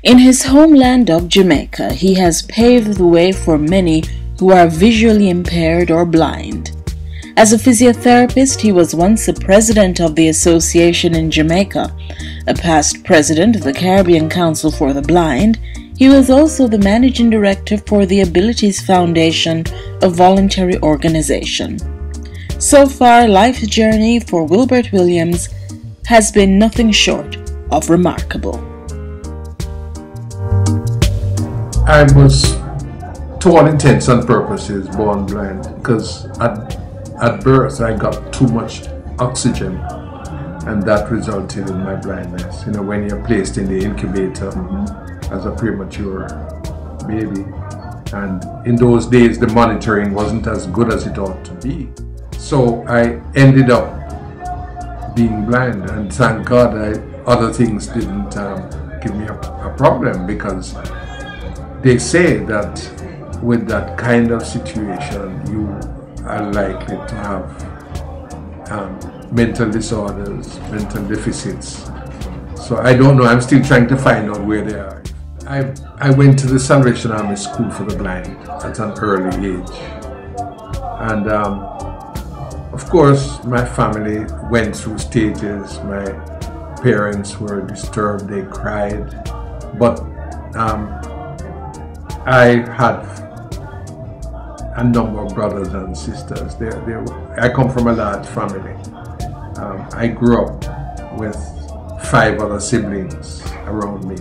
In his homeland of Jamaica, he has paved the way for many who are visually impaired or blind. As a physiotherapist, he was once the president of the association in Jamaica, a past president of the Caribbean Council for the Blind. He was also the managing director for the Abilities Foundation, a voluntary organization. So far, life's journey for Wilbert Williams has been nothing short of remarkable. I was, to all intents and purposes, born blind because at birth I got too much oxygen, and that resulted in my blindness. You know, when you're placed in the incubator as a premature baby, and in those days the monitoring wasn't as good as it ought to be. So I ended up being blind, and thank God other things didn't give me a problem, because they say that with that kind of situation you are likely to have mental disorders, mental deficits. So I don't know, I'm still trying to find out where they are. I went to the Salvation Army School for the Blind at an early age. And of course my family went through stages. My parents were disturbed, they cried. But I had a number of brothers and sisters. I come from a large family. I grew up with 5 other siblings around me.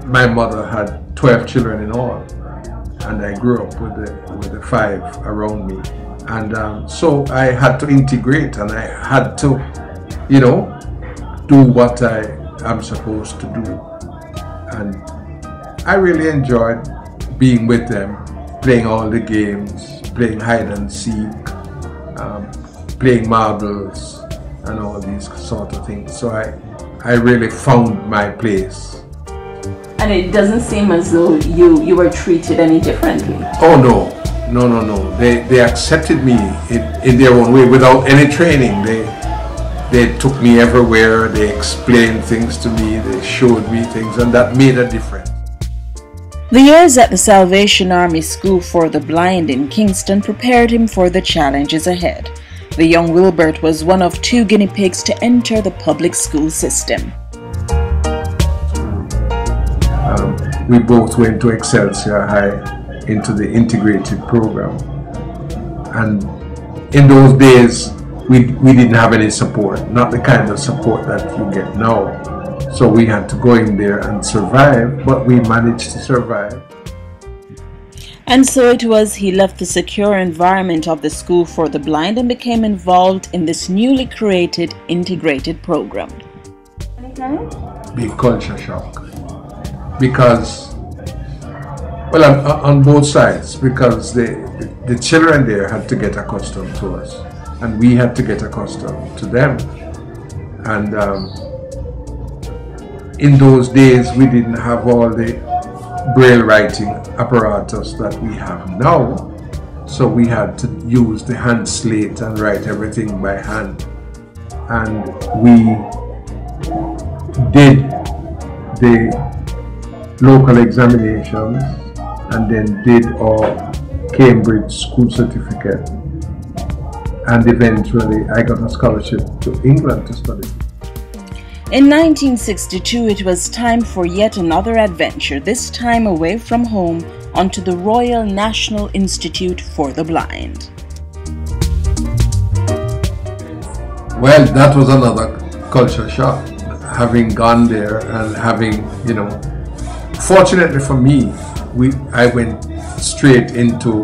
My mother had 12 children in all, and I grew up with the 5 around me. And so I had to integrate, and I had to, you know, do what I am supposed to do. And I really enjoyed being with them, playing all the games, playing hide and seek, playing marbles, and all these sort of things. So I really found my place. And it doesn't seem as though you were treated any differently. Oh no. They accepted me in their own way without any training. They took me everywhere, they explained things to me, they showed me things, and that made a difference. The years at the Salvation Army School for the Blind in Kingston prepared him for the challenges ahead. The young Wilbert was one of 2 guinea pigs to enter the public school system. We both went to Excelsior High into the integrated program. And in those days, we didn't have any support, not the kind of support that you get now. So we had to go in there and survive, but we managed to survive. And so it was he left the secure environment of the School for the Blind and became involved in this newly created integrated program. Big culture shock. Because, well, on both sides, because the children there had to get accustomed to us, and we had to get accustomed to them. And in those days, we didn't have all the braille writing apparatus that we have now, so we had to use the hand slate and write everything by hand. And we did the local examinations and then did our Cambridge school certificate, and eventually I got a scholarship to England to study. In 1962, it was time for yet another adventure, this time away from home onto the Royal National Institute for the Blind. Well, that was another culture shock, having gone there and having, you know, fortunately for me, I went straight into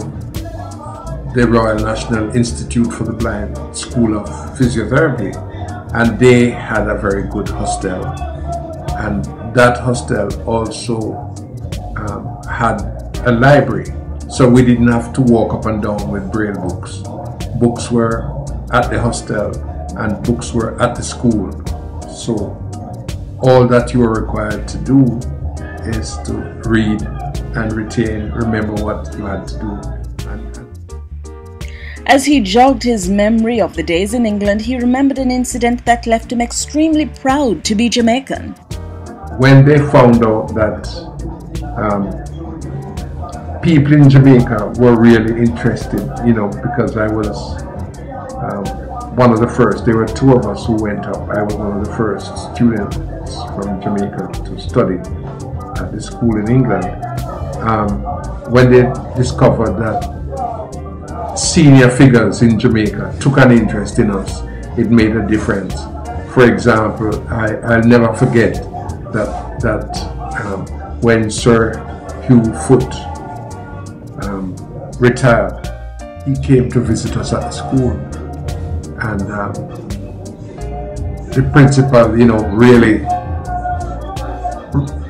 the Royal National Institute for the Blind School of Physiotherapy, and they had a very good hostel, and that hostel also had a library, so we didn't have to walk up and down with braille books. Books were at the hostel and books were at the school, so all that you were required to do is to read and retain, remember what you had to do. As he jogged his memory of the days in England, he remembered an incident that left him extremely proud to be Jamaican. when they found out that people in Jamaica were really interested, you know, because I was one of the first. There were two of us who went up. I was one of the first students from Jamaica to study at the school in England. When they discovered that senior figures in Jamaica took an interest in us, it made a difference. For example, I'll never forget that when Sir Hugh Foote retired, he came to visit us at the school, and the principal, you know, really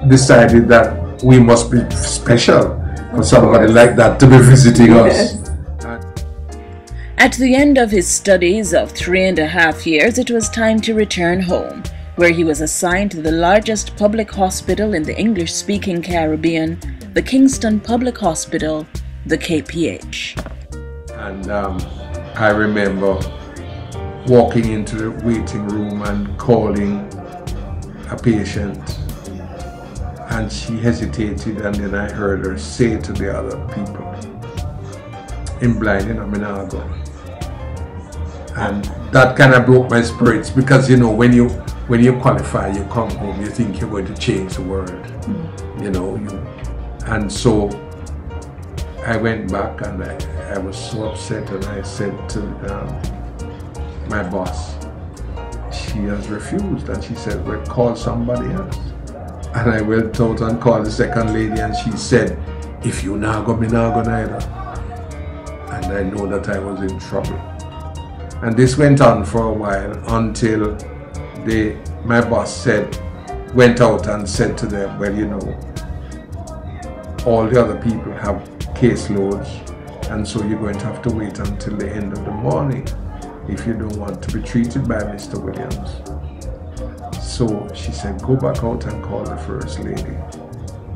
decided that we must be special for somebody like that to be visiting us. At the end of his studies of 3.5 years, it was time to return home, where he was assigned to the largest public hospital in the English-speaking Caribbean, the Kingston Public Hospital, the KPH. And I remember walking into the waiting room and calling a patient, and she hesitated, and then I heard her say to the other people, "In blinding, I'm not go." And that kind of broke my spirits, because you know, when you qualify, you come home, you think you're going to change the world, you know. And so I went back, and I was so upset, and I said to my boss, "She has refused," and she said, "Well, call somebody else." And I went out and called the second lady, and she said, "If you now go, me now go neither." And I know that I was in trouble. And this went on for a while until my boss went out and said to them, "Well, you know, all the other people have caseloads, and so you're going to have to wait until the end of the morning if you don't want to be treated by Mr. Williams." So she said, "Go back out and call the first lady."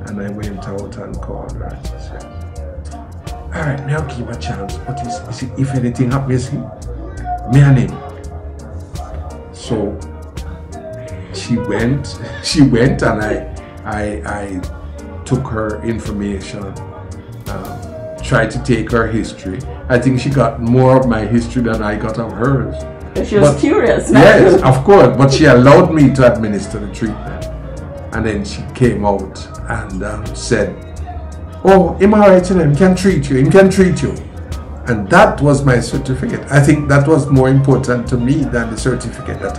And I went out and called her, and she said, "All right, now give a chance, but if anything happens, me and him." So she went, and I took her information, tried to take her history. I think she got more of my history than I got of hers. She was curious. Yes, of course, but she allowed me to administer the treatment. And then she came out and said, "Oh, him all right, him can treat you, him can treat you." And that was my certificate. I think that was more important to me than the certificate that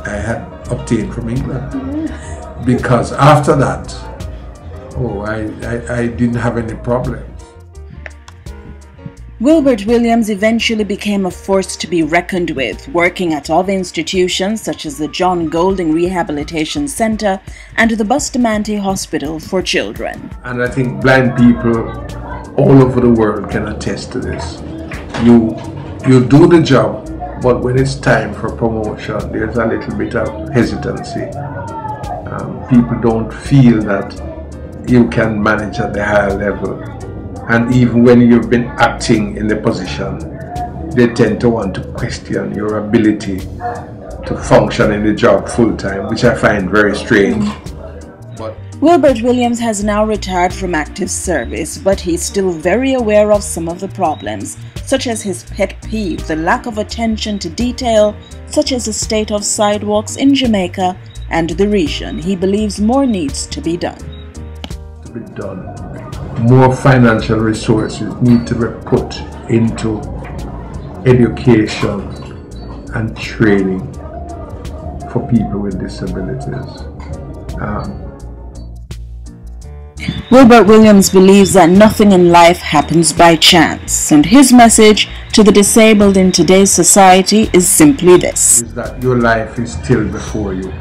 I had obtained from England. Because after that, I didn't have any problems. Wilbert Williams eventually became a force to be reckoned with, working at other institutions such as the John Golding Rehabilitation Center and the Bustamante Hospital for Children. And I think blind people all over the world can attest to this. You do the job, but when it's time for promotion, there's a little bit of hesitancy. People don't feel that you can manage at the higher level. And even when you've been acting in the position, they tend to want to question your ability to function in the job full-time, which I find very strange. Wilbert Williams has now retired from active service, but he's still very aware of some of the problems, such as his pet peeve, the lack of attention to detail, such as the state of sidewalks in Jamaica and the region. He believes more needs to be done. More financial resources need to be put into education and training for people with disabilities. Wilbert Williams believes that nothing in life happens by chance, and his message to the disabled in today's society is simply this: is that your life is still before you,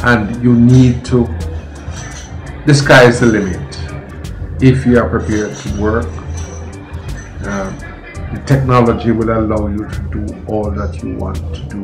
and you need to, the sky is the limit. If you are prepared to work, the technology will allow you to do all that you want to do